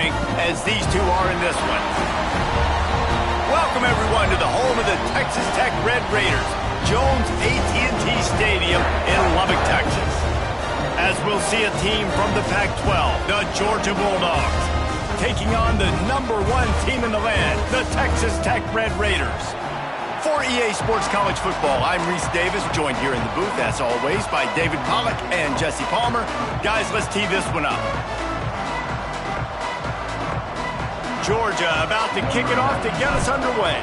strength as these two are in this one. Welcome, everyone, to the home of the Texas Tech Red Raiders, Jones AT&T Stadium in Lubbock, Texas. As we'll see a team from the Pac-12, the Georgia Bulldogs, taking on the #1 team in the land, the Texas Tech Red Raiders. For EA Sports College Football, I'm Reese Davis, joined here in the booth, as always, by David Pollack and Jesse Palmer. Guys, let's tee this one up. Georgia about to kick it off to get us underway.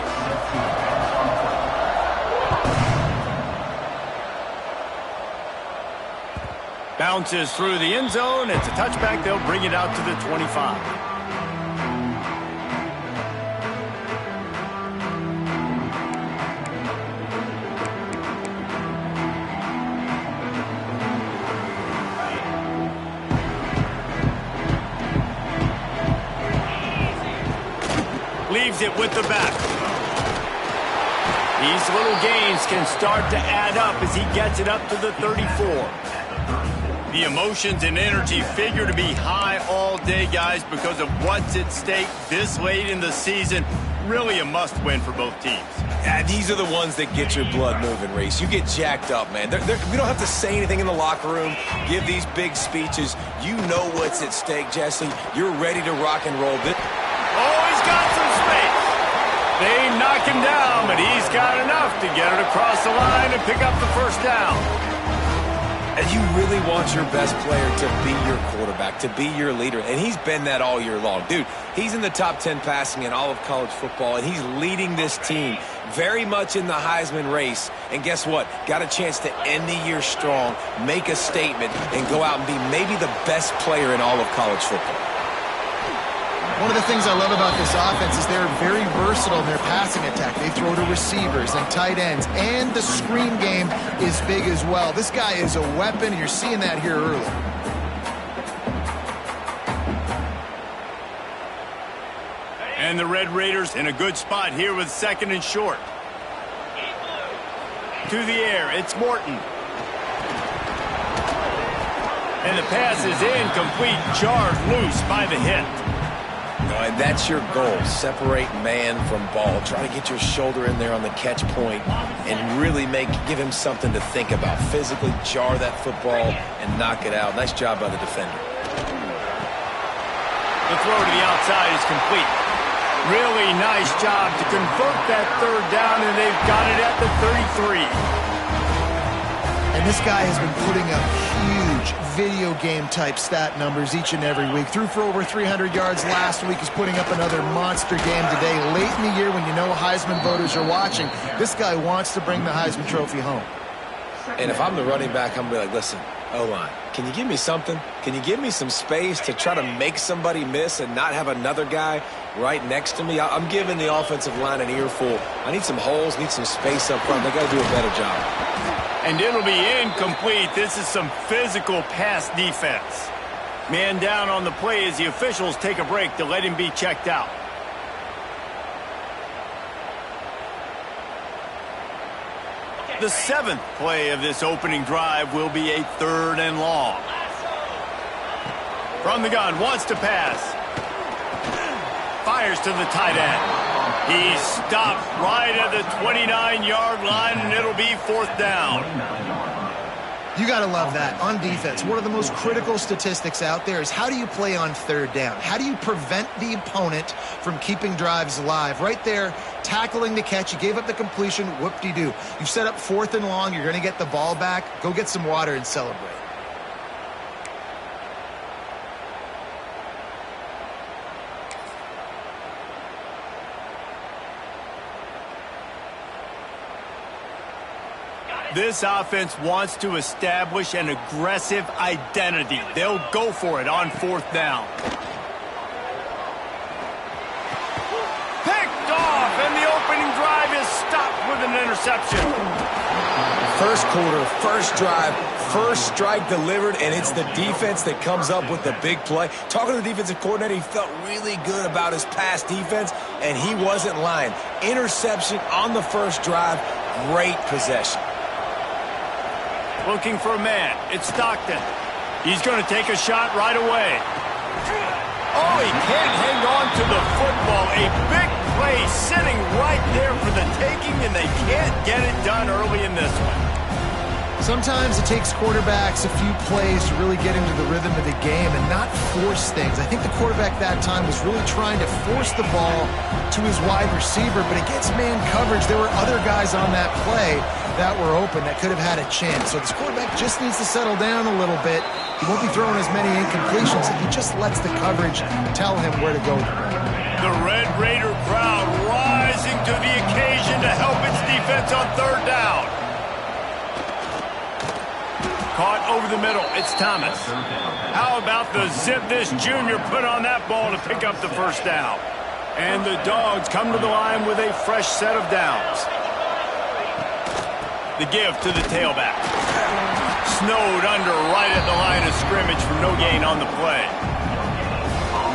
Bounces through the end zone. It's a touchback. They'll bring it out to the 25. Leaves it with the back. These little gains can start to add up as he gets it up to the 34. The emotions and energy figure to be high all day, guys, because of what's at stake this late in the season. Really a must-win for both teams. Yeah, these are the ones that get your blood moving, Reese. You get jacked up, man. We don't have to say anything in the locker room, give these big speeches. You know what's at stake, Jesse. You're ready to rock and roll. Oh, he's got some space. They knock him down, but he's got enough to get it across the line and pick up the first down. And you really want your best player to be your quarterback, to be your leader. And he's been that all year long. Dude, he's in the top 10 passing in all of college football, and he's leading this team very much in the Heisman race. And guess what? Got a chance to end the year strong, make a statement, and go out and be maybe the best player in all of college football. One of the things I love about this offense is they're very versatile in their passing attack. They throw to receivers and tight ends, and the screen game is big as well. This guy is a weapon, and you're seeing that here early. And the Red Raiders in a good spot here with 2nd and short. To the air, it's Morton. And the pass is incomplete, jarred loose by the hit. And that's your goal. Separate man from ball. Try to get your shoulder in there on the catch point and really give him something to think about. Physically jar that football and knock it out. Nice job by the defender. The throw to the outside is complete. Really nice job to convert that 3rd down, and they've got it at the 33. And this guy has been putting up huge video game type stat numbers each and every week. Threw for over 300 yards last week. He's putting up another monster game today. Late in the year when you know Heisman voters are watching, this guy wants to bring the Heisman Trophy home. And if I'm the running back, I'm going to be like, listen, O-line, can you give me something? Can you give me some space to try to make somebody miss and not have another guy right next to me? I'm giving the offensive line an earful. I need some holes, need some space up front. They got to do a better job. And it'll be incomplete. This is some physical pass defense. Man down on the play as the officials take a break to let him be checked out. The 7th play of this opening drive will be a 3rd and long. From the gun, wants to pass. Fires to the tight end. He's stopped right at the 29-yard line, and it'll be 4th down. You got to love that. On defense, one of the most critical statistics out there is how do you play on 3rd down? How do you prevent the opponent from keeping drives alive? Right there, tackling the catch. You gave up the completion. Whoop-de-doo. You've set up 4th and long. You're going to get the ball back. Go get some water and celebrate. This offense wants to establish an aggressive identity. They'll go for it on 4th down. Picked off, and the opening drive is stopped with an interception. First quarter, first drive, first strike delivered, and it's the defense that comes up with the big play. Talking to the defensive coordinator, he felt really good about his pass defense, and he wasn't lying. Interception on the first drive, great possession. Looking for a man. It's Stockton. He's going to take a shot right away. Oh, he can't hang on to the football. A big play sitting right there for the taking, and they can't get it done early in this one. Sometimes it takes quarterbacks a few plays to really get into the rhythm of the game and not force things. I think the quarterback that time was really trying to force the ball to his wide receiver, but against man coverage, there were other guys on that play that were open that could have had a chance. So this quarterback just needs to settle down a little bit. He won't be throwing as many incompletions if he just lets the coverage tell him where to go. The Red Raider crowd rising to the occasion to help its defense on third down. Caught over the middle. It's Thomas. How about the zip this junior put on that ball to pick up the first down? And the Dogs come to the line with a fresh set of downs. The give to the tailback. Snowed under right at the line of scrimmage for no gain on the play.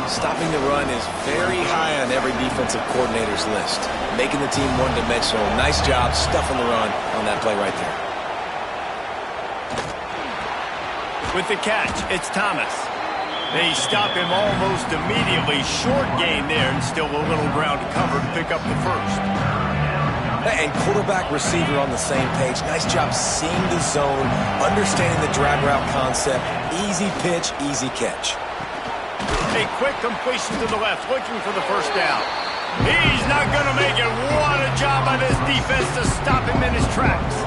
Stopping the run is very high on every defensive coordinator's list. Making the team one-dimensional. Nice job stuffing the run on that play right there. With the catch, it's Thomas. They stop him almost immediately. Short gain there, and still a little ground to cover to pick up the first. And quarterback receiver on the same page. Nice job seeing the zone, understanding the drag route concept. Easy pitch, easy catch. A quick completion to the left, looking for the first down. He's not going to make it. What a job by this defense to stop him in his tracks.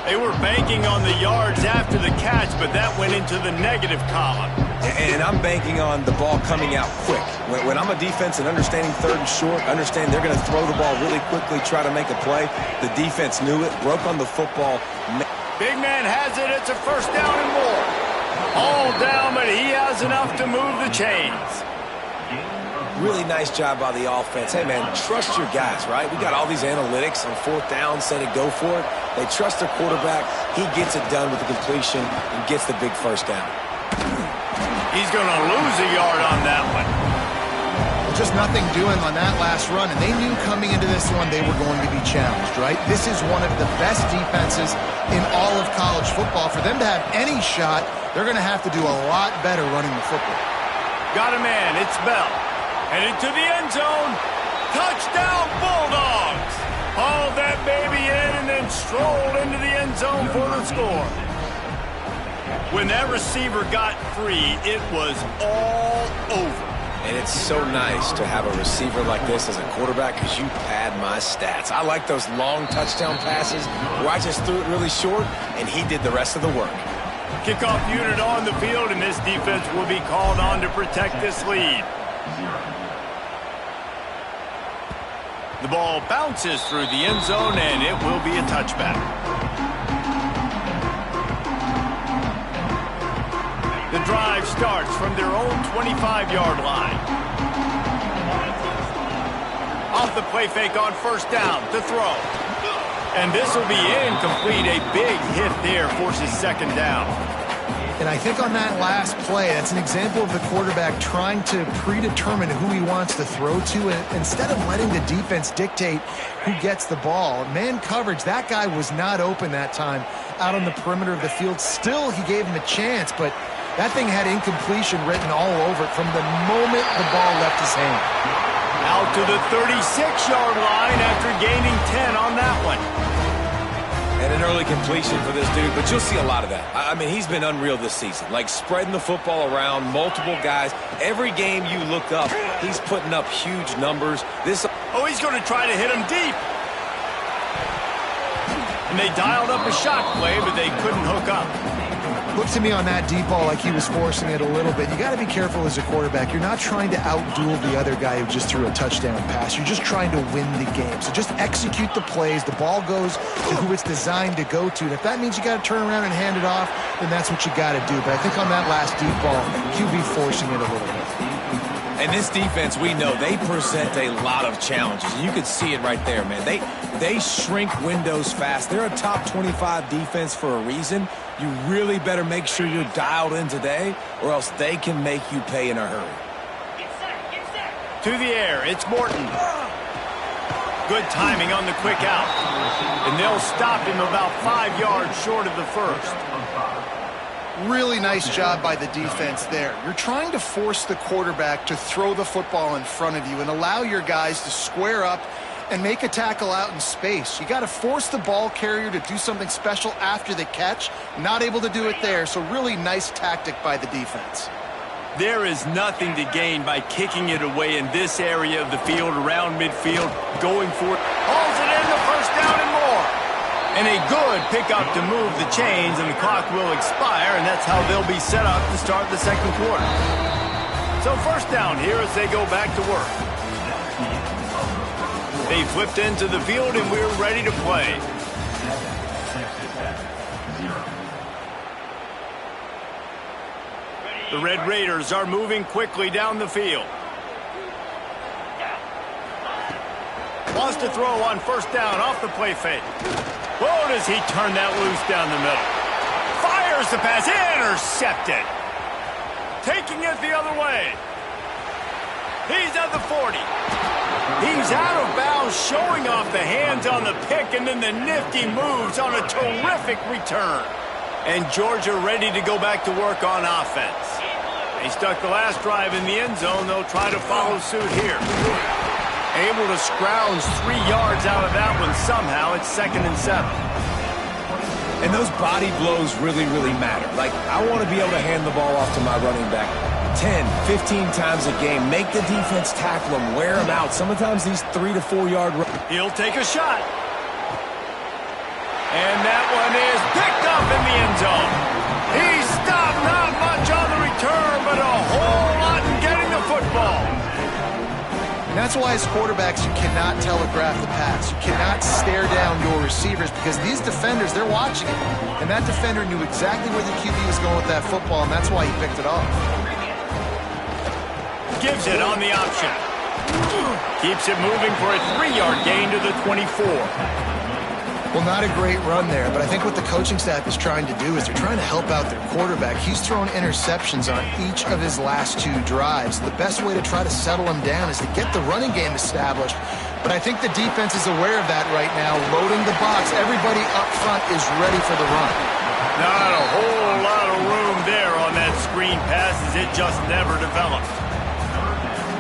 They were banking on the yards after the catch, but that went into the negative column. And I'm banking on the ball coming out quick. When I'm a defense and understanding third and short, understand they're going to throw the ball really quickly, try to make a play. The defense knew it, broke on the football. Big man has it. It's a first down and more. All down, but he has enough to move the chains. Really nice job by the offense. Hey, man, trust your guys, right? We got all these analytics on fourth down, say to go for it. They trust their quarterback. He gets it done with the completion and gets the big first down. He's going to lose a yard on that one. Just nothing doing on that last run, and they knew coming into this one they were going to be challenged, right? This is one of the best defenses in all of college football. For them to have any shot, they're going to have to do a lot better running the football. Got a man. It's Bell. Headed to the end zone. Touchdown, Bulldogs. Hauled that baby in and then strolled into the end zone for the score. When that receiver got free, it was all over. And it's so nice to have a receiver like this as a quarterback because you pad my stats. I like those long touchdown passes where I just threw it really short and he did the rest of the work. Kickoff unit on the field, and this defense will be called on to protect this lead. The ball bounces through the end zone, and it will be a touchback. The drive starts from their own 25-yard line. Off the play fake on first down to throw. And this will be incomplete. A big hit there forces second down. And I think on that last play, that's an example of the quarterback trying to predetermine who he wants to throw to, and instead of letting the defense dictate who gets the ball. Man coverage, that guy was not open that time out on the perimeter of the field. Still, he gave him a chance, but that thing had incompletion written all over it from the moment the ball left his hand. Out to the 36-yard line after gaining 10 on that one. And an early completion for this dude, but you'll see a lot of that. I mean, he's been unreal this season, like spreading the football around, multiple guys. Every game you look up, he's putting up huge numbers. Oh, he's going to try to hit him deep. And they dialed up a shot play, but they couldn't hook up. Looked to me on that deep ball like he was forcing it a little bit. You got to be careful as a quarterback. You're not trying to outduel the other guy who just threw a touchdown pass. You're just trying to win the game. So just execute the plays. The ball goes to who it's designed to go to. And if that means you got to turn around and hand it off, then that's what you got to do. But I think on that last deep ball, QB forcing it a little bit. And this defense, we know, they present a lot of challenges. You can see it right there, man. They shrink windows fast. They're a top 25 defense for a reason. You really better make sure you're dialed in today, or else they can make you pay in a hurry. To the air, it's Morton. Good timing on the quick out. And they'll stop him about 5 yards short of the first. Really nice job by the defense there. You're trying to force the quarterback to throw the football in front of you and allow your guys to square up and make a tackle out in space. You got to force the ball carrier to do something special after the catch. Not able to do it there, so really nice tactic by the defense. There is nothing to gain by kicking it away in this area of the field, around midfield, going for it. Hauls it in, the first down and more. And a good pickup to move the chains, and the clock will expire, and that's how they'll be set up to start the second quarter. So first down here as they go back to work. They flipped into the field, and we're ready to play. The Red Raiders are moving quickly down the field. Wants to throw on first down off the play fake. Oh, does he turn that loose down the middle. Fires the pass, intercepted. Taking it the other way. He's at the 40. He's out of bounds, showing off the hands on the pick, and then the nifty moves on a terrific return. And Georgia ready to go back to work on offense. They stuck the last drive in the end zone. They'll try to follow suit here. Able to scrounge 3 yards out of that one somehow. It's 2nd and 7. And those body blows really, really matter. Like, I want to be able to hand the ball off to my running back 10, 15 times a game. Make the defense tackle them, wear them out. Sometimes these 3 to 4 yard runs. He'll take a shot. And that one is picked up in the end zone. He stopped, not much on the return, but a whole lot in getting the football. And that's why as quarterbacks you cannot telegraph the pass. You cannot stare down your receivers because these defenders, they're watching it. And that defender knew exactly where the QB was going with that football, and that's why he picked it off. Gives it on the option. Keeps it moving for a 3-yard gain to the 24. Well, not a great run there, but I think what the coaching staff is trying to do is they're trying to help out their quarterback. He's thrown interceptions on each of his last 2 drives. The best way to try to settle him down is to get the running game established. But I think the defense is aware of that right now, loading the box. Everybody up front is ready for the run. Not a whole lot of room there on that screen pass as it just never developed.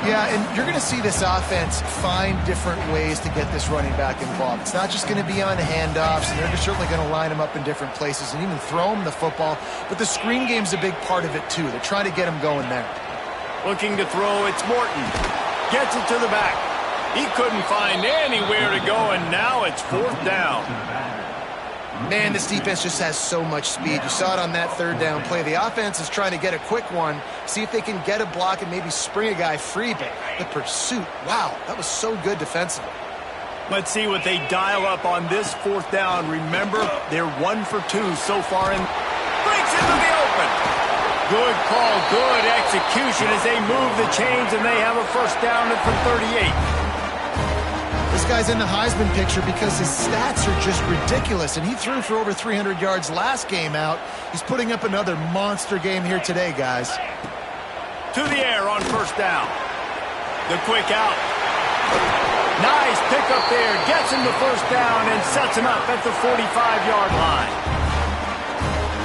Yeah, and you're going to see this offense find different ways to get this running back involved. It's not just going to be on handoffs, and they're certainly going to line him up in different places and even throw him the football. But the screen game's a big part of it, too. They're trying to get him going there. Looking to throw, it's Morton. Gets it to the back. He couldn't find anywhere to go, and now it's 4th down. Man, this defense just has so much speed. You saw it on that 3rd down play. The offense is trying to get a quick one, see if they can get a block and maybe spring a guy free, but the pursuit, wow, that was so good defensively. Let's see what they dial up on this 4th down. Remember, they're 1 for 2 so far and breaks into the open. Good call, good execution as they move the chains, and they have a first down at the 38. This guy's in the Heisman picture because his stats are just ridiculous, and he threw for over 300 yards last game out. He's putting up another monster game here today, guys. To the air on first down. The quick out. Nice pickup there. Gets him the first down and sets him up at the 45-yard line.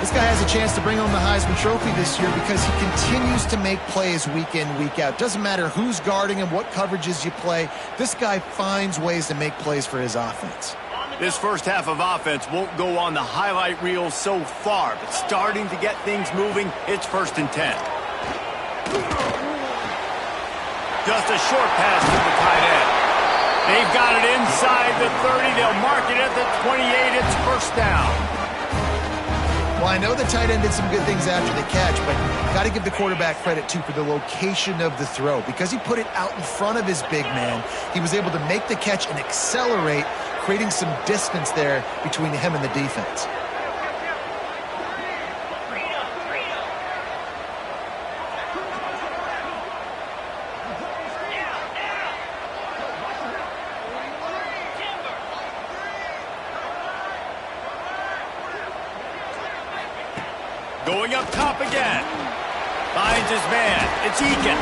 This guy has a chance to bring home the Heisman Trophy this year because he continues to make plays week in, week out. Doesn't matter who's guarding him, what coverages you play. This guy finds ways to make plays for his offense. This first half of offense won't go on the highlight reel so far, but starting to get things moving, it's 1st and 10. Just a short pass to the tight end. They've got it inside the 30. They'll mark it at the 28. It's first down. Well, I know the tight end did some good things after the catch, but got to give the quarterback credit, too, for the location of the throw. Because he put it out in front of his big man, he was able to make the catch and accelerate, creating some distance there between him and the defense. Going up top again. Finds his man. It's Eakin.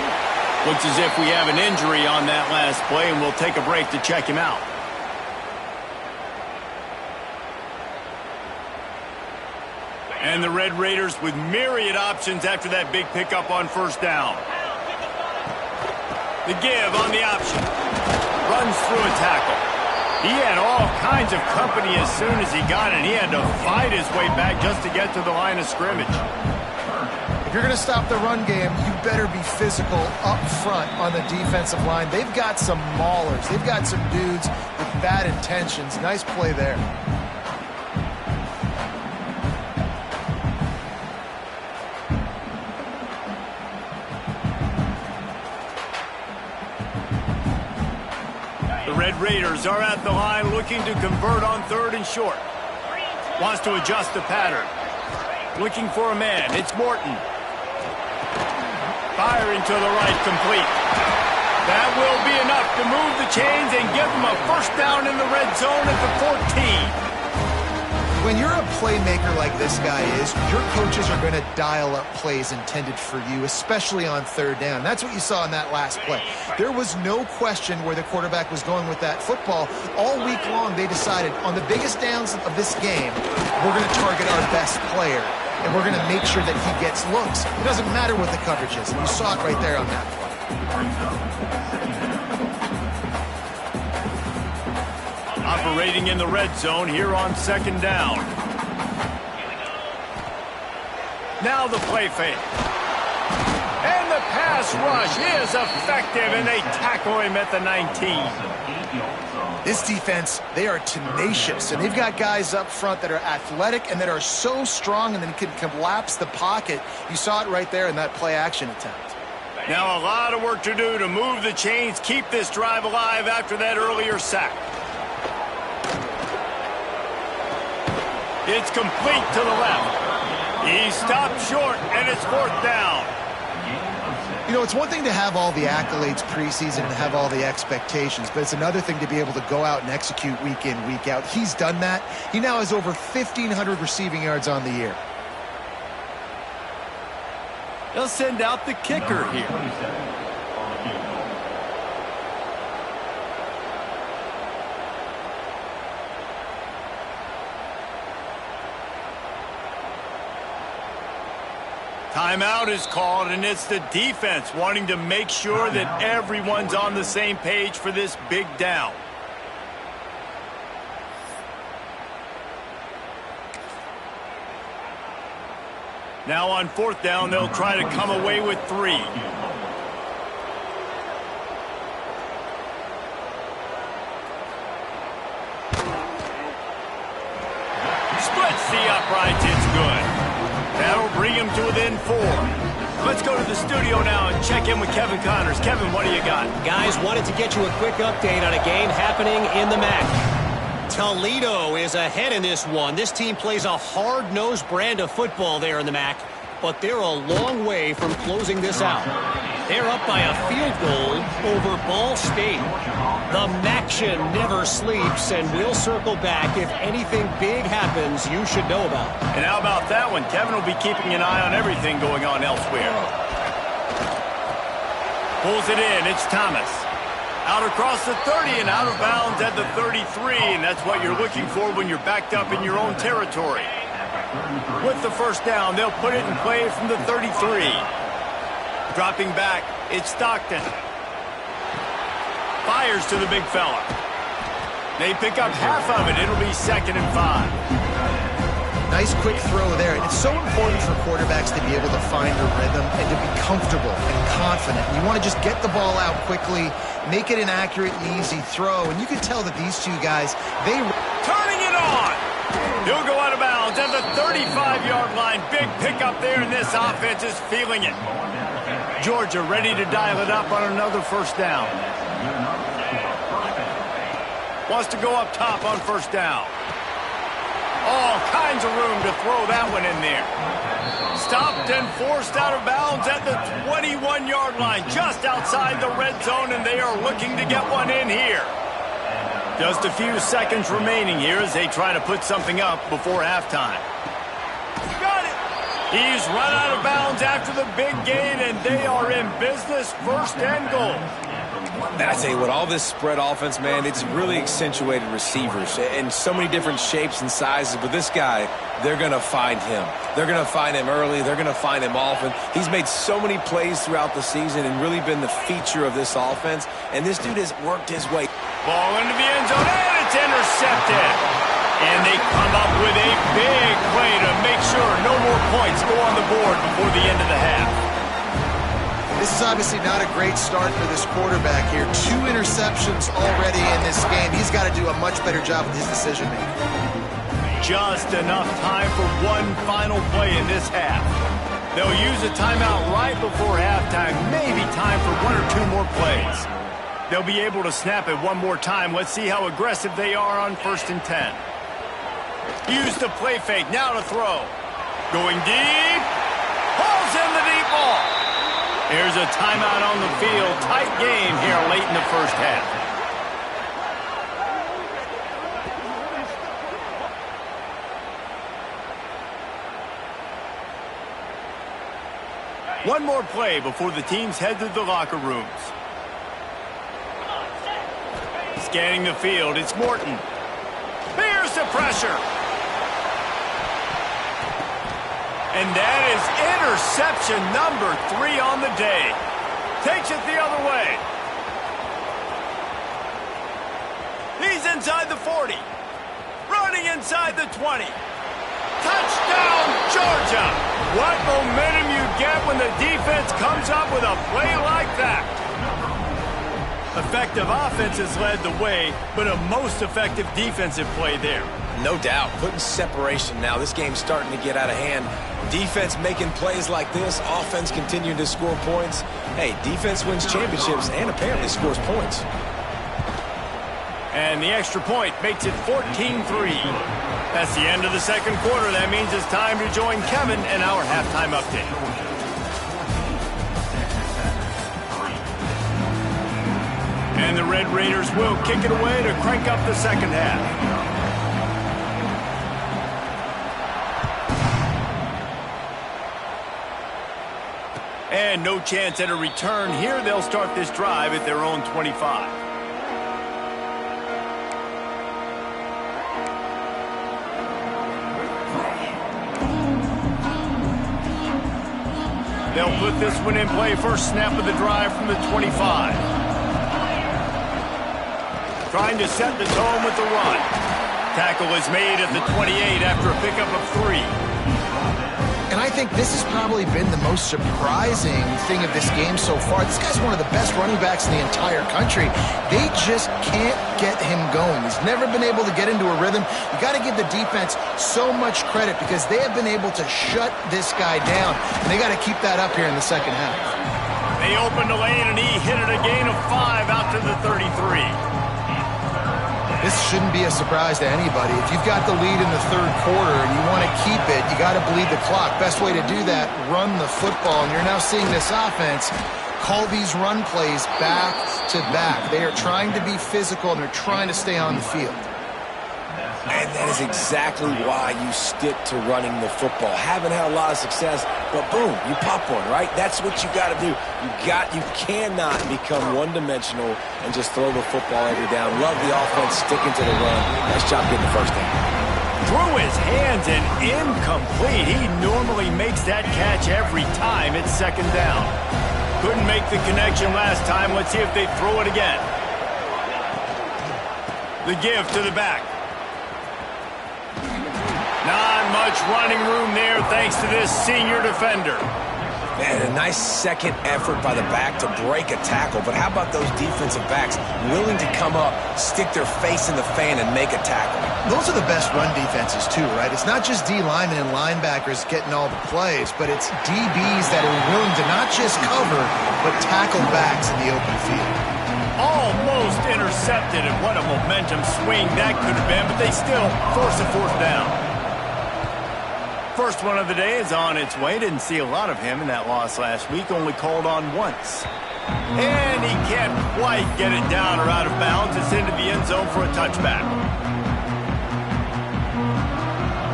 Looks as if we have an injury on that last play, and we'll take a break to check him out. And the Red Raiders with myriad options after that big pickup on first down. The give on the option. Runs through a tackle. He had all kinds of company as soon as he got it. He had to fight his way back just to get to the line of scrimmage. If you're going to stop the run game, you better be physical up front on the defensive line. They've got some maulers. They've got some dudes with bad intentions. Nice play there. The Red Raiders are at the line looking to convert on 3rd and short. Wants to adjust the pattern. Looking for a man. It's Morton. Firing to the right, complete. That will be enough to move the chains and give them a first down in the red zone at the 14. When you're a playmaker like this guy is, your coaches are going to dial up plays intended for you, especially on 3rd down. That's what you saw in that last play. There was no question where the quarterback was going with that football. All week long, they decided on the biggest downs of this game, we're going to target our best player, and we're going to make sure that he gets looks. It doesn't matter what the coverage is. You saw it right there on that play. Operating in the red zone here on 2nd down. Now the play fake. And the pass rush is effective, and they tackle him at the 19. This defense, they are tenacious, and they've got guys up front that are athletic and that are so strong and then can collapse the pocket. You saw it right there in that play-action attempt. Now a lot of work to do to move the chains, keep this drive alive after that earlier sack. It's complete to the left. He stopped short, and it's 4th down. You know, it's one thing to have all the accolades preseason and have all the expectations, but it's another thing to be able to go out and execute week in, week out. He's done that. He now has over 1,500 receiving yards on the year. They'll send out the kicker here. Timeout is called, and it's the defense wanting to make sure that everyone's on the same page for this big down. Now on 4th down, they'll try to come away with 3. Splits the uprights, it's good. That'll bring him to within 4. Let's go to the studio now and check in with Kevin Connors. Kevin, what do you got? Guys, wanted to get you a quick update on a game happening in the MAC. Toledo is ahead in this one. This team plays a hard-nosed brand of football there in the MAC, but they're a long way from closing this out. They're up by a field goal over Ball State. The MACtion never sleeps, and we'll circle back if anything big happens you should know about. And how about that one? Kevin will be keeping an eye on everything going on elsewhere. Pulls it in. It's Thomas. Out across the 30 and out of bounds at the 33, and that's what you're looking for when you're backed up in your own territory. With the first down, they'll put it in play from the 33. Dropping back, it's Stockton. Fires to the big fella. They pick up half of it. It'll be 2nd and 5. Nice quick throw there. And it's so important for quarterbacks to be able to find a rhythm and to be comfortable and confident. And you want to just get the ball out quickly, make it an accurate and easy throw. And you can tell that these two guys, they... Turning it on! He'll go out of bounds at the 35-yard line. Big pickup there, and this offense is feeling it. Georgia ready to dial it up on another first down. Wants to go up top on first down. All kinds of room to throw that one in there. Stopped and forced out of bounds at the 21-yard line, just outside the red zone, and they are looking to get one in here. Just a few seconds remaining here as they try to put something up before halftime. Got it! He's run out of bounds after the big gain, and they are in business, first and goal. And I tell you what, all this spread offense, man, it's really accentuated receivers in so many different shapes and sizes. But this guy, they're going to find him. They're going to find him early. They're going to find him often. He's made so many plays throughout the season and really been the feature of this offense. And this dude has worked his way. Ball into the end zone, and it's intercepted. And they come up with a big play to make sure no more points go on the board before the end of the half. This is obviously not a great start for this quarterback here. 2 interceptions already in this game. He's got to do a much better job with his decision-making. Just enough time for one final play in this half. They'll use a timeout right before halftime, maybe time for 1 or 2 more plays. They'll be able to snap it one more time. Let's see how aggressive they are on 1st and 10. Use the play fake, now to throw. Going deep. Hauls in the deep ball. Here's a timeout on the field. Tight game here late in the first half. One more play before the teams head to the locker rooms. Scanning the field, it's Morton. Here's the pressure. And that is interception number 3 on the day. Takes it the other way. He's inside the 40. Running inside the 20. Touchdown, Georgia! What momentum you get when the defense comes up with a play like that. Effective offense has led the way, but a most effective defensive play there. No doubt. Putting separation now. This game's starting to get out of hand. Defense making plays like this. Offense continuing to score points. Hey, defense wins championships and apparently scores points. And the extra point makes it 14-3. That's the end of the second quarter. That means it's time to join Kevin in our halftime update. And the Red Raiders will kick it away to crank up the second half. And no chance at a return here. They'll start this drive at their own 25. They'll put this one in play. First snap of the drive from the 25. Trying to set the tone with the run. Tackle is made at the 28 after a pickup of 3. And I think this has probably been the most surprising thing of this game so far. This guy's one of the best running backs in the entire country. They just can't get him going. He's never been able to get into a rhythm. You got to give the defense so much credit because they have been able to shut this guy down. And they got to keep that up here in the second half. They opened the lane and he hit it a gain of 5 out to the 33. This shouldn't be a surprise to anybody. If you've got the lead in the third quarter and you want to keep it, you got to bleed the clock. Best way to do that, run the football. And you're now seeing this offense call these run plays back to back. They are trying to be physical and they're trying to stay on the field. And that is exactly why you stick to running the football. Haven't had a lot of success, but boom, you pop one, right? That's what you got to do. You cannot become one-dimensional and just throw the football every down. Love the offense sticking to the run. Nice job getting the first down. Through his hands and incomplete. He normally makes that catch every time. It's second down. Couldn't make the connection last time. Let's see if they throw it again. The give to the back. Not much running room there thanks to this senior defender. And a nice second effort by the back to break a tackle. But how about those defensive backs willing to come up, stick their face in the fan, and make a tackle? Those are the best run defenses, too, right? It's not just D linemen and linebackers getting all the plays, but it's DBs that are willing to not just cover, but tackle backs in the open field. Almost intercepted, and what a momentum swing that could have been, but they still force a fourth down. First one of the day is on its way. Didn't see a lot of him in that loss last week. Only called on once. And he can't quite get it down or out of bounds. It's into the end zone for a touchback.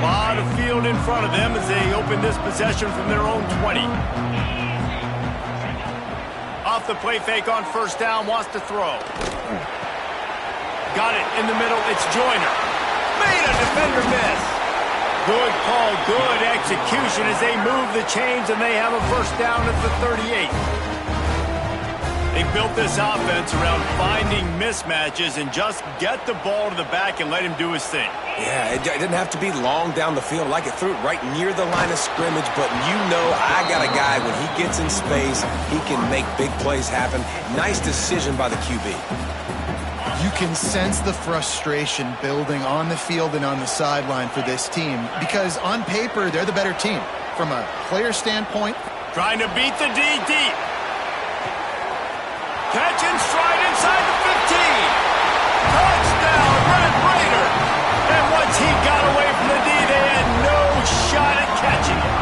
A lot of field in front of them as they open this possession from their own 20. Off the play fake on first down, wants to throw. Got it in the middle, it's Joyner. Made a defender miss. Good call, good execution as they move the chains and they have a first down at the 38. They built this offense around finding mismatches and just get the ball to the back and let him do his thing. Yeah, it didn't have to be long down the field. Like it threw it right near the line of scrimmage, but you know I got a guy, when he gets in space, he can make big plays happen. Nice decision by the QB. You can sense the frustration building on the field and on the sideline for this team because on paper, they're the better team. From a player standpoint, trying to beat the D deep. Catch and stride inside the 15. Touchdown, Red Raider. And once he got away from the D, they had no shot at catching it.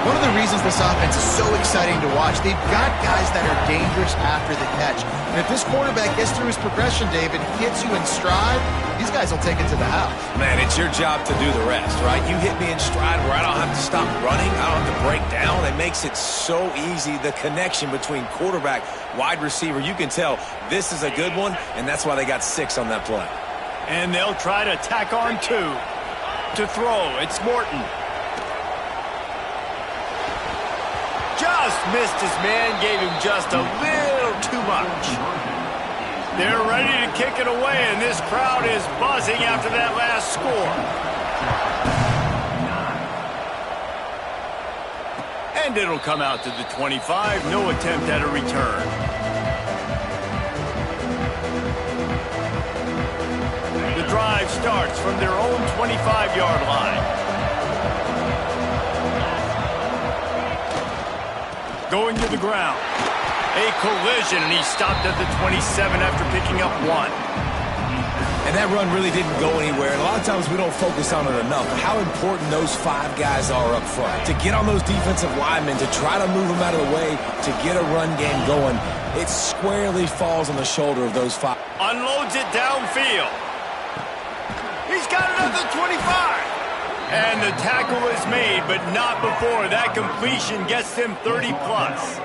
One of the reasons this offense is so exciting to watch, they've got guys that are dangerous after the catch. And if this quarterback gets through his progression, David, hits you in stride, these guys will take it to the house. Man, it's your job to do the rest, right? You hit me in stride where I don't have to stop running. I don't have to break down. It makes it so easy. The connection between quarterback, wide receiver, you can tell this is a good one, and that's why they got 6 on that play. And they'll try to tack on 2. To throw, it's Morton. Just missed his man, gave him just a little too much. They're ready to kick it away, and this crowd is buzzing after that last score. And it'll come out to the 25. No attempt at a return. The drive starts from their own 25-yard line. Going to the ground. A collision, and he stopped at the 27 after picking up 1. And that run really didn't go anywhere. And a lot of times we don't focus on it enough. How important those 5 guys are up front. To get on those defensive linemen, to try to move them out of the way, to get a run game going, it squarely falls on the shoulder of those 5. Unloads it downfield. He's got it at the 25. And the tackle is made, but not before that completion gets them 30-plus.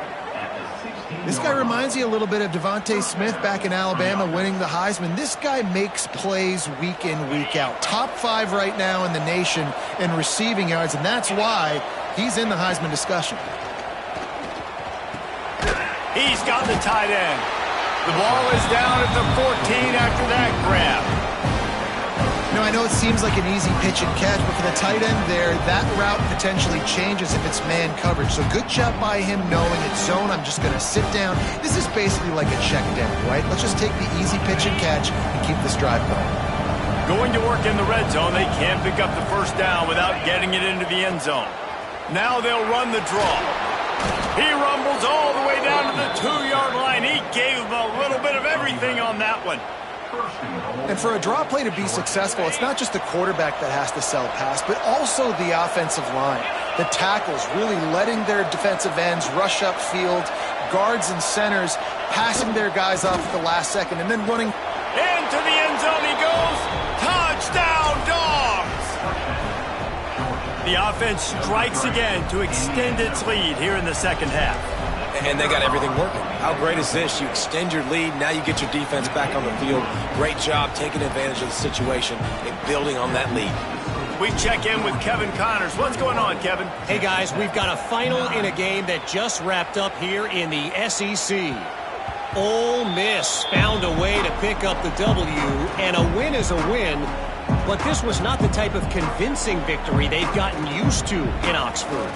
This guy reminds you a little bit of Devontae Smith back in Alabama winning the Heisman. This guy makes plays week in, week out. Top 5 right now in the nation in receiving yards, and that's why he's in the Heisman discussion. He's got the tight end. The ball is down at the 14 after that grab. You know, I know it seems like an easy pitch and catch, but for the tight end there, that route potentially changes if it's man coverage. So good job by him knowing it's zone. I'm just going to sit down. This is basically like a check down, right? Let's just take the easy pitch and catch and keep this drive going. Going to work in the red zone. They can't pick up the first down without getting it into the end zone. Now they'll run the draw. He rumbles all the way down to the 2-yard line. He gave him a little bit of everything on that one. And for a draw play to be successful, it's not just the quarterback that has to sell pass, but also the offensive line. The tackles really letting their defensive ends rush upfield, guards and centers passing their guys off at the last second, and then running. Into the end zone he goes. Touchdown, Dogs! The offense strikes again to extend its lead here in the second half. And they got everything working. How great is this? You extend your lead. Now you get your defense back on the field. Great job taking advantage of the situation and building on that lead. We check in with Kevin Connors. What's going on, Kevin? Hey, guys, we've got a final in a game that just wrapped up here in the SEC. Ole Miss found a way to pick up the W, and a win is a win. But this was not the type of convincing victory they've gotten used to in Oxford.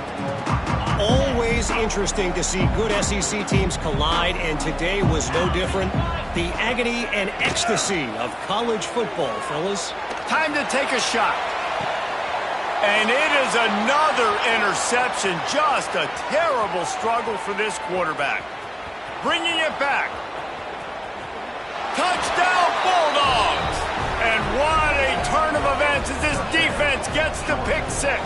Always interesting to see good SEC teams collide, and today was no different. The agony and ecstasy of college football, fellas. Time to take a shot. And it is another interception. Just a terrible struggle for this quarterback. Bringing it back. Touchdown, Bulldogs! And what a turn of events as this defense gets to pick 6.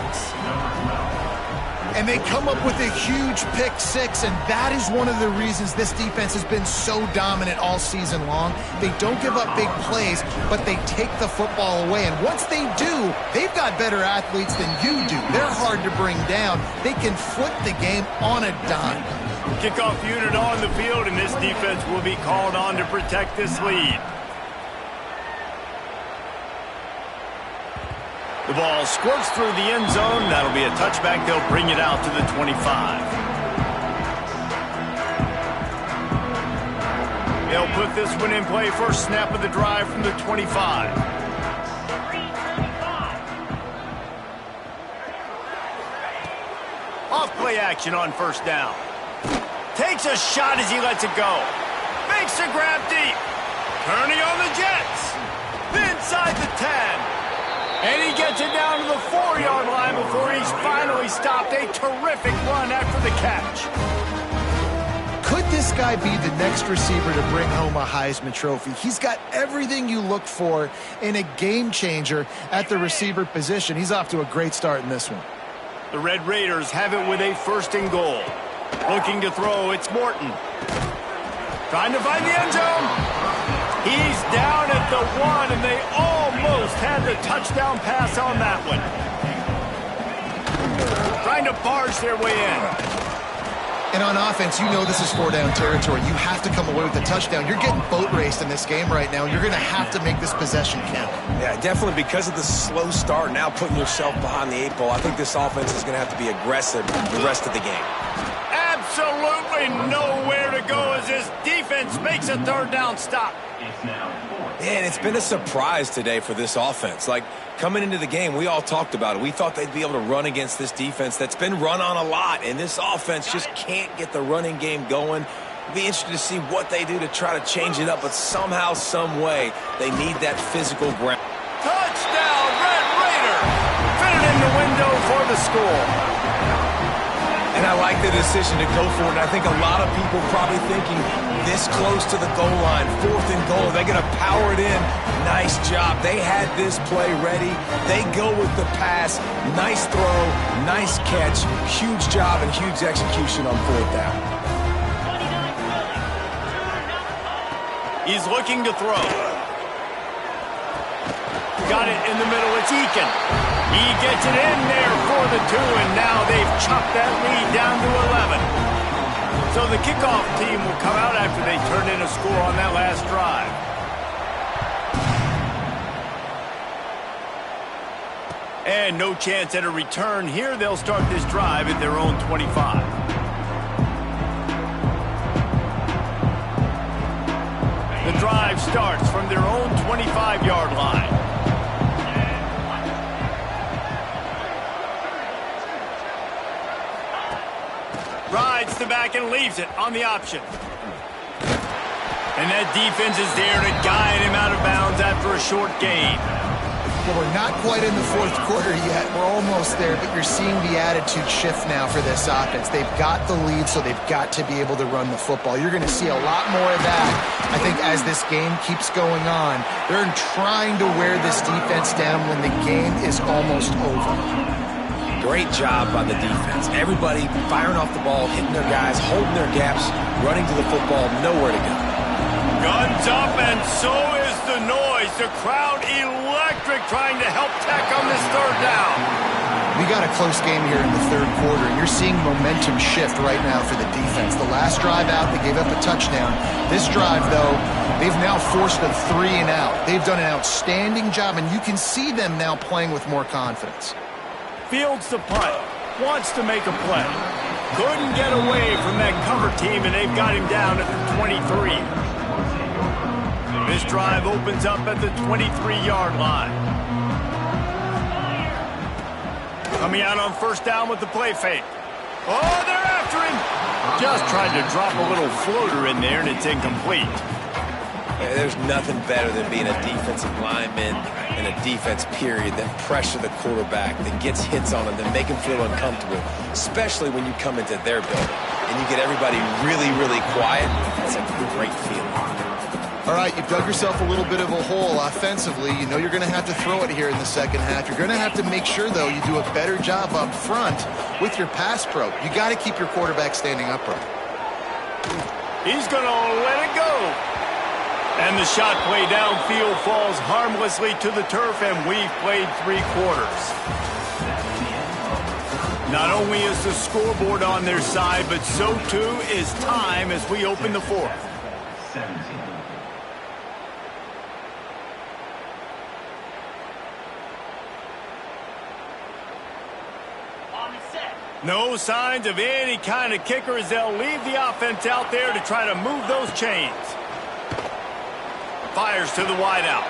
And they come up with a huge pick six, and that is one of the reasons this defense has been so dominant all season long. They don't give up big plays, but they take the football away. And once they do, they've got better athletes than you do. They're hard to bring down. They can flip the game on a dime. Kickoff unit on the field, and this defense will be called on to protect this lead. The ball squirts through the end zone. That'll be a touchback. They'll bring it out to the 25. They'll put this one in play. First snap of the drive from the 25. Off play action on first down. Takes a shot as he lets it go. Makes a grab deep. Turning on the Jets. Inside the 10. And he gets it down to the 4-yard line before he's finally stopped. A terrific run after the catch. Could this guy be the next receiver to bring home a Heisman Trophy? He's got everything you look for in a game changer at the receiver position. He's off to a great start in this one. The Red Raiders have it with a 1st and goal. Looking to throw, it's Morton. Trying to find the end zone. He's down at the 1, and they almost had the touchdown pass on that one. Trying to barge their way in. And on offense, you know this is 4-down territory. You have to come away with a touchdown. You're getting boat raced in this game right now. You're going to have to make this possession count. Yeah, definitely because of the slow start, now putting yourself behind the 8 ball. I think this offense is going to have to be aggressive the rest of the game. Absolutely nowhere to go as this defense makes a 3rd down stop. Man, it's been a surprise today for this offense. Like, coming into the game, we all talked about it. We thought they'd be able to run against this defense that's been run on a lot, and this offense just can't get the running game going. It'll be interesting to see what they do to try to change it up, but somehow, some way, they need that physical ground. Touchdown, Red Raider! Fitted in the window for the score. And I like the decision to go for it. And I think a lot of people probably thinking this close to the goal line, 4th and goal, they're going to power it in. Nice job. They had this play ready. They go with the pass. Nice throw, nice catch, huge job and huge execution on 4th down. He's looking to throw. Got it in the middle. It's Eakin. He gets it in there for the 2, and now they've chopped that lead down to 11. So the kickoff team will come out after they turn in a score on that last drive. And no chance at a return here. They'll start this drive at their own 25. The drive starts from their own 25-yard line. Rides the back and leaves it on the option. And that defense is there to guide him out of bounds after a short gain. Well, we're not quite in the 4th quarter yet. We're almost there, but you're seeing the attitude shift now for this offense. They've got the lead, so they've got to be able to run the football. You're going to see a lot more of that, I think, as this game keeps going on. They're trying to wear this defense down when the game is almost over. Great job by the defense. Everybody firing off the ball, hitting their guys, holding their gaps, running to the football, nowhere to go. Guns up, and so is the noise. The crowd electric, trying to help Tech on this 3rd down. We got a close game here in the 3rd quarter, and you're seeing momentum shift right now for the defense. The last drive out, they gave up a touchdown. This drive, though, they've now forced a 3 and out. They've done an outstanding job, and you can see them now playing with more confidence. Fields the punt. Wants to make a play. Couldn't get away from that cover team, and they've got him down at the 23. This drive opens up at the 23-yard line. Coming out on 1st down with the play fake. Oh, they're after him. Just tried to drop a little floater in there, and it's incomplete. Yeah, there's nothing better than being a defensive lineman in a defense period that pressure the quarterback, that gets hits on him, that make him feel uncomfortable, especially when you come into their building and you get everybody really, really quiet. It's a great feeling. All right, you've dug yourself a little bit of a hole offensively. You know you're going to have to throw it here in the second half. You're going to have to make sure, though, you do a better job up front with your pass pro. You got to keep your quarterback standing upright. He's going to let it go. And the shot play downfield falls harmlessly to the turf, and we've played 3 quarters. Not only is the scoreboard on their side, but so too is time as we open the 4th. No signs of any kind of kicker as they'll leave the offense out there to try to move those chains. Fires to the wideout.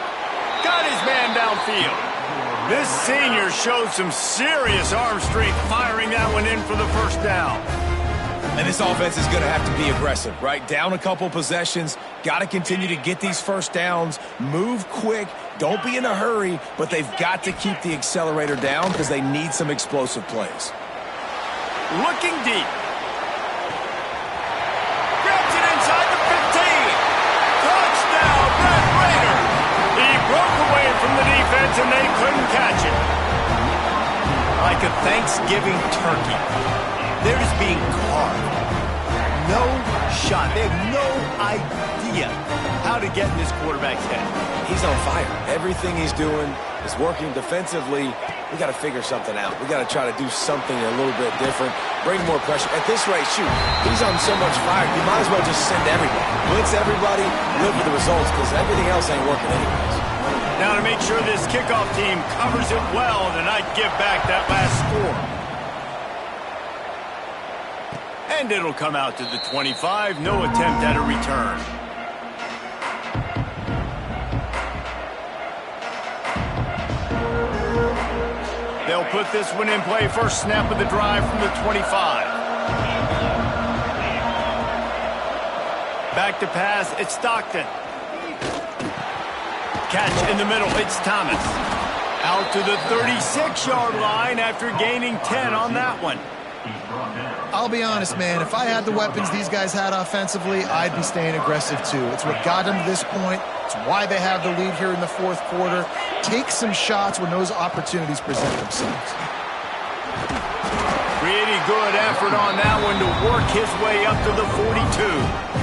Got his man downfield. This senior showed some serious arm strength firing that one in for the first down. And this offense is going to have to be aggressive, right? Down a couple possessions. Got to continue to get these first downs. Move quick. Don't be in a hurry, but they've got to keep the accelerator down because they need some explosive plays. Looking deep. Grabs it inside the 15. Touchdown, Red Raider. He broke away from the defense and they couldn't catch it. Like a Thanksgiving turkey, they're just being carved. No shot. They have no idea how to get in this quarterback's head. He's on fire. Everything he's doing is working defensively. We got to figure something out. We got to try to do something a little bit different. Bring more pressure. At this rate, shoot, he's on so much fire. You might as well just send everybody. Blitz everybody, look for the results because everything else ain't working anyways. Now to make sure this kickoff team covers it well to not give back that last score. And it'll come out to the 25. No attempt at a return. They'll put this one in play. First snap of the drive from the 25. Back to pass. It's Stockton. Catch in the middle. It's Thomas. Out to the 36-yard line after gaining 10 on that one. I'll be honest, man. If I had the weapons these guys had offensively, I'd be staying aggressive too. It's what got them to this point. It's why they have the lead here in the 4th quarter. Take some shots when those opportunities present themselves. Pretty good effort on that one to work his way up to the 42.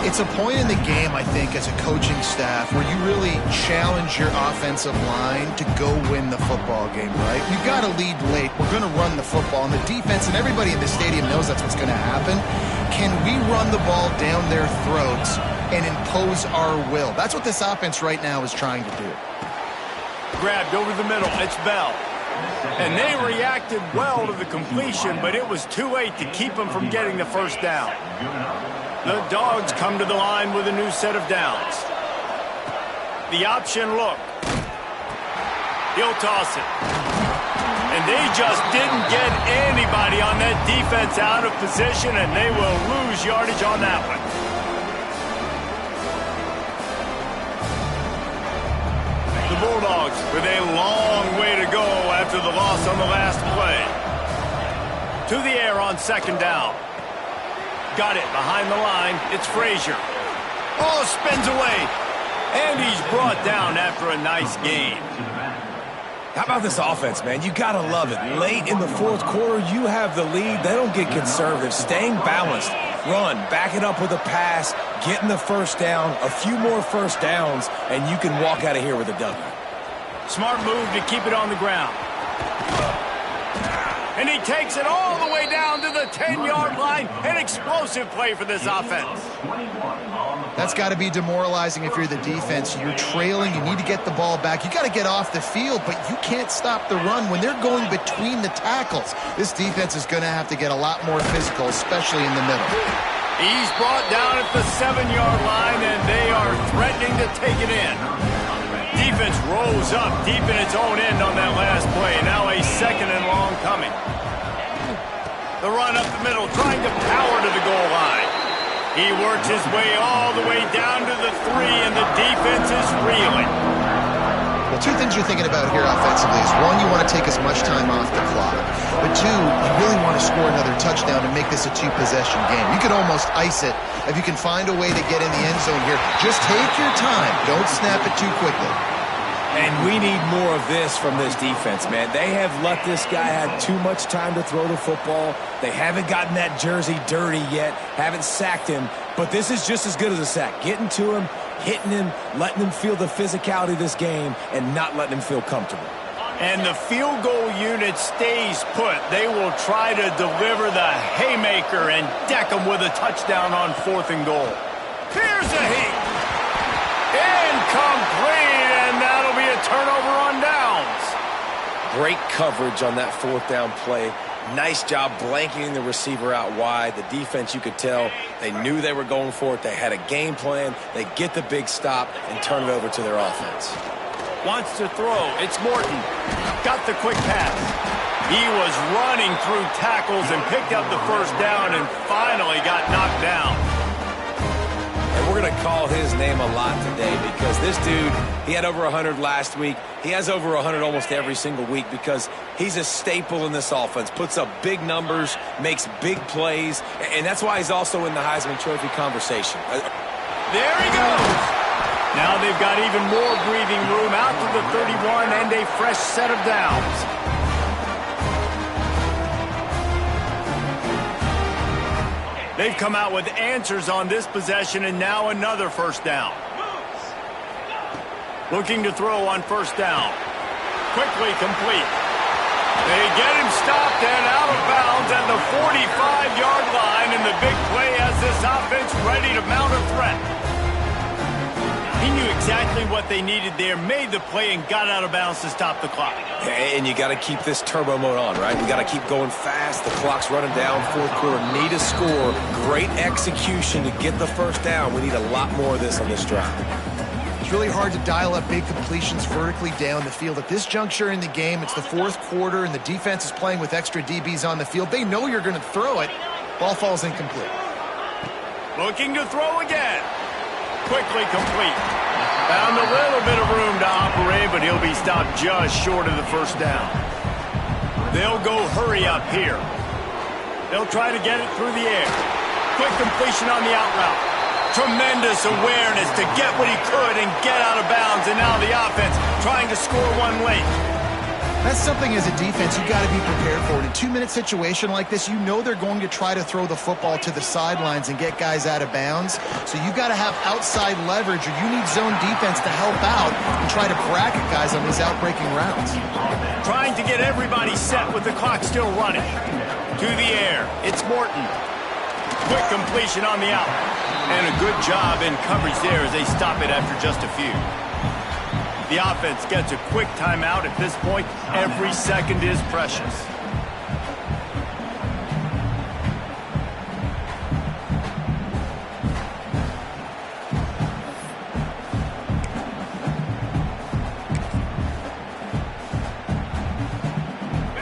It's a point in the game, I think, as a coaching staff where you really challenge your offensive line to go win the football game, right? You've got to lead late. We're going to run the football. And the defense and everybody in the stadium knows that's what's going to happen. Can we run the ball down their throats and impose our will? That's what this offense right now is trying to do. Grabbed over the middle. It's Bell. And they reacted well to the completion, but it was too late to keep them from getting the first down. The Dogs come to the line with a new set of downs. The option look. He'll toss it. And they just didn't get anybody on that defense out of position, and they will lose yardage on that one. The Bulldogs with a long way to go after the loss on the last play. To the air on second down. Got it behind the line. It's Frazier. Oh, spins away. And he's brought down after a nice gain. How about this offense, man? You got to love it. Late in the 4th quarter, you have the lead. They don't get conservative. Staying balanced. Run. Back it up with a pass. Getting the first down. A few more first downs, and you can walk out of here with a W. Smart move to keep it on the ground. And he takes it all the way down to the 10-yard line. An explosive play for this offense. That's got to be demoralizing if you're the defense. You're trailing. You need to get the ball back. You got to get off the field, but you can't stop the run when they're going between the tackles. This defense is going to have to get a lot more physical, especially in the middle. He's brought down at the 7-yard line, and they are threatening to take it in. Defense rolls up deep in its own end on that last play. Now a 2nd and long coming. The run up the middle, trying to power to the goal line. He works his way all the way down to the 3, and the defense is reeling. Well, two things you're thinking about here offensively is, one, you want to take as much time off the clock. But two, you really want to score another touchdown and make this a two-possession game. You could almost ice it if you can find a way to get in the end zone here. Just take your time. Don't snap it too quickly. And we need more of this from this defense, man. They have let this guy have too much time to throw the football. They haven't gotten that jersey dirty yet, haven't sacked him. But this is just as good as a sack. Getting to him, hitting him, letting him feel the physicality of this game, and not letting him feel comfortable. And the field goal unit stays put. They will try to deliver the haymaker and deck them with a touchdown on 4th and goal. Here's a heat. Incomplete, and that'll be a turnover on downs. Great coverage on that 4th down play. Nice job blanketing the receiver out wide. The defense, you could tell, they knew they were going for it. They had a game plan. They get the big stop and turn it over to their offense. Wants to throw. It's Morton. Got the quick pass. He was running through tackles and picked up the first down and finally got knocked down. And we're going to call his name a lot today because this dude, he had over 100 last week. He has over 100 almost every single week because he's a staple in this offense. Puts up big numbers, makes big plays, and that's why he's also in the Heisman Trophy conversation. There he goes. Now they've got even more breathing room out to the 31 and a fresh set of downs. They've come out with answers on this possession and now another first down. Looking to throw on first down. Quickly complete. They get him stopped and out of bounds at the 45-yard line, and the big play has this offense ready to mount a threat. He knew exactly what they needed there, made the play, and got out of bounds to stop the clock. And you got to keep this turbo mode on, right? We got to keep going fast. The clock's running down. 4th quarter, need a score. Great execution to get the first down. We need a lot more of this on this drive. It's really hard to dial up big completions vertically down the field. At this juncture in the game, it's the 4th quarter, and the defense is playing with extra DBs on the field. They know you're going to throw it. Ball falls incomplete. Looking to throw again. Quickly complete. Found a little bit of room to operate, but he'll be stopped just short of the first down. They'll go hurry up here. They'll try to get it through the air. Quick completion on the out route. Tremendous awareness to get what he could and get out of bounds, and now the offense trying to score one late. That's something as a defense you got to be prepared for. In a 2-minute situation like this, you know they're going to try to throw the football to the sidelines and get guys out of bounds. So you got to have outside leverage, or you need zone defense to help out and try to bracket guys on these outbreaking routes. Trying to get everybody set with the clock still running. To the air, it's Morton. Quick completion on the out. And a good job in coverage there as they stop it after just a few. The offense gets a quick timeout at this point. Every second is precious.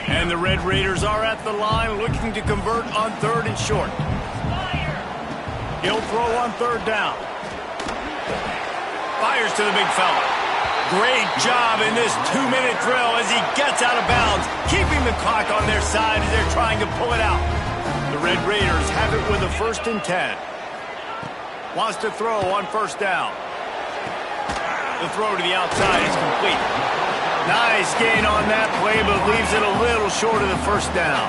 And the Red Raiders are at the line looking to convert on 3rd and short. He'll throw on 3rd down. Fires to the big fella. Great job in this 2-minute drill as he gets out of bounds, keeping the clock on their side as they're trying to pull it out. The Red Raiders have it with a 1st and 10. Wants to throw on 1st down. The throw to the outside is complete. Nice gain on that play, but leaves it a little short of the 1st down.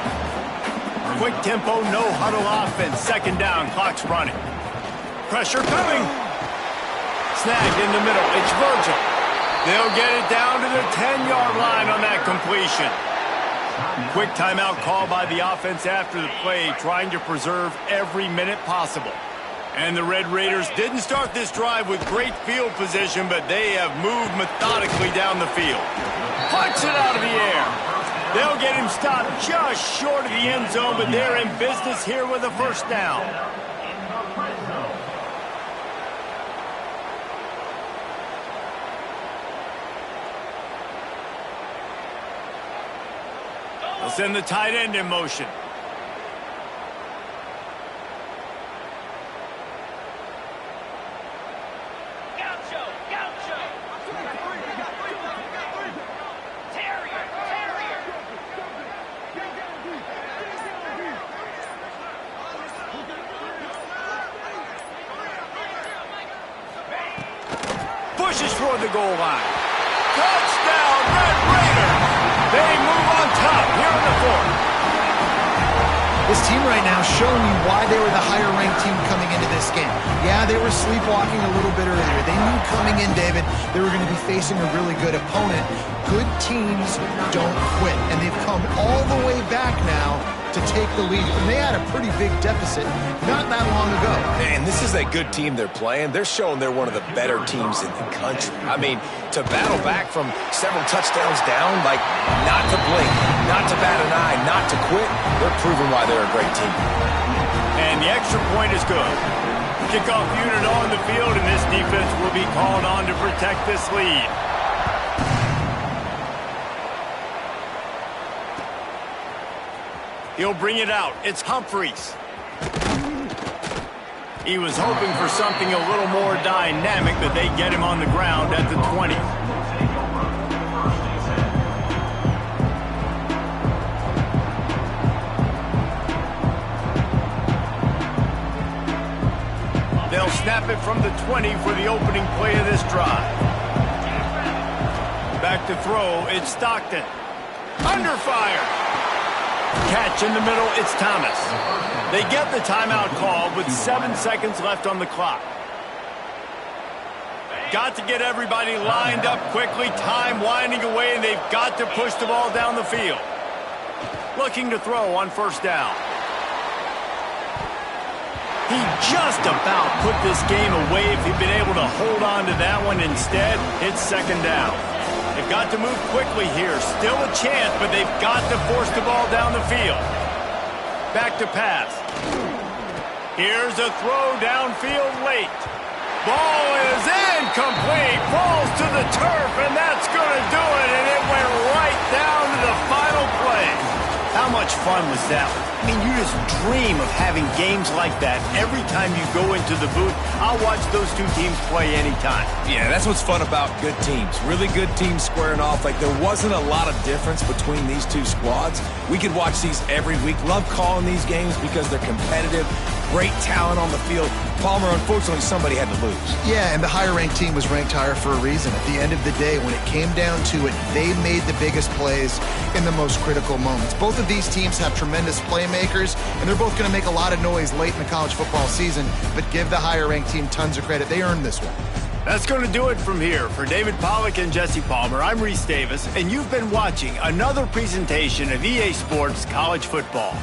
Quick tempo, no huddle offense. 2nd down, clock's running. Pressure coming. Snagged in the middle. It's Virgil. They'll get it down to the 10-yard line on that completion. Quick timeout call by the offense after the play, trying to preserve every minute possible. And the Red Raiders didn't start this drive with great field position, but they have moved methodically down the field. Punch it out of the air. They'll get him stopped just short of the end zone, but they're in business here with a 1st down. They'll send the tight end in motion. pushes toward the goal line. Touchdown, Red Raiders! They move on top here in the fourth. This team right now showing you why they were the higher-ranked team coming into this game. Yeah, they were sleepwalking a little bit earlier. They knew coming in, David, they were going to be facing a really good opponent. Good teams don't quit, and they've come all the way back now to take the lead. And they had a pretty big deficit not that long ago. And this is a good team they're playing. They're showing they're one of the better teams in the country. I mean, to battle back from several touchdowns down, like not to blink, not to bat an eye, not to quit, they're proving why they're a great team. And the extra point is good. Kickoff unit on the field, and this defense will be called on to protect this lead. He'll bring it out. It's Humphreys. He was hoping for something a little more dynamic, but they get him on the ground at the 20. They'll snap it from the 20 for the opening play of this drive. Back to throw, it's Stockton. Under fire. Catch in the middle, it's Thomas. They get the timeout called with 7 seconds left on the clock. Got to get everybody lined up quickly, time winding away, and they've got to push the ball down the field. Looking to throw on first down. He just about put this game away if he'd been able to hold on to that one. Instead, it's second down. They've got to move quickly here. Still a chance, but they've got to force the ball down the field. Back to pass. Here's a throw downfield late. Ball is incomplete. Falls to the turf, and that's going to do it. And it went right down to the final play. How much fun was that? I mean, you just dream of having games like that every time you go into the booth. I'll watch those two teams play anytime. Yeah, that's what's fun about good teams. Really good teams squaring off. Like, there wasn't a lot of difference between these two squads. We could watch these every week. Love calling these games because they're competitive. Great talent on the field. Palmer, unfortunately, somebody had to lose. Yeah, and the higher-ranked team was ranked higher for a reason. At the end of the day, when it came down to it, they made the biggest plays in the most critical moments. Both of these teams have tremendous playmakers, and they're both going to make a lot of noise late in the college football season, but give the higher-ranked team tons of credit. They earned this one. That's going to do it from here. For David Pollack and Jesse Palmer, I'm Reese Davis, and you've been watching another presentation of EA Sports College Football.